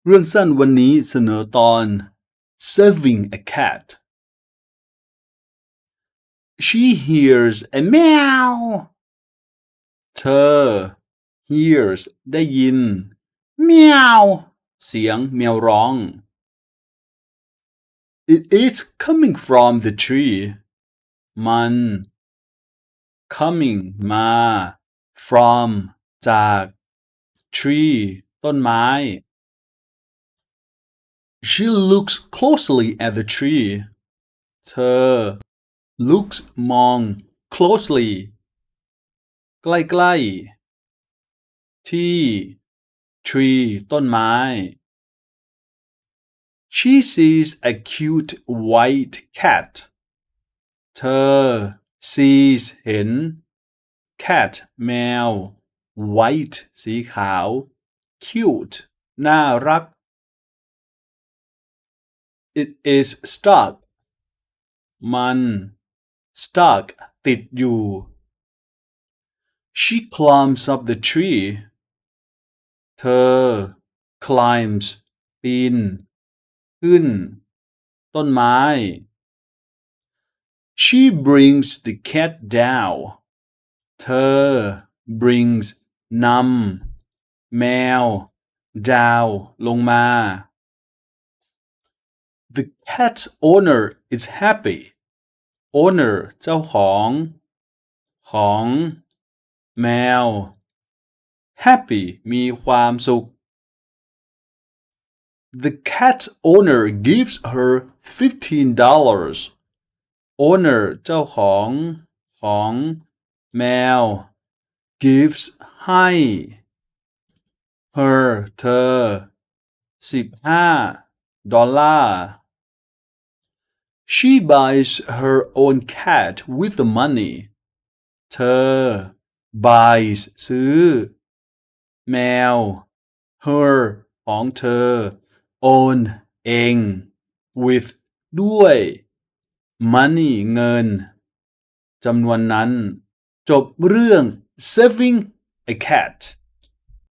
เรื่องสั้นวันนี้เสนอตอน Saving a cat She hears a meow เธอ hears ได้ยิน meow เสียงแมวร้อง It is coming from the tree มัน coming มา from จาก tree ต้นไม้ She looks closely at the tree เธอ looks มอง closely ใกล้ๆที่ tree ต้นไม้ She sees a cute white cat เธอ sees เห็น cat แมว white สีขาว cute น่ารัก It is stuck มัน stuck ติดอยู่ She climbs up the tree เธอ climbs ปีนขึ้นต้นไม้ She brings the cat down เธอ brings นำแมว down ลงมา The cat's owner is happy owner เจ้าของแมว happy มีความสุข The cat's owner gives her $15 owner เจ้าของแมว gives ให้ her เธอ$15 She buys her own cat with the money เธอ buys ซื้อแมว her ของเธอ own เอง with ด้วย money เงินจำนวนนั้นจบเรื่อง saving a cat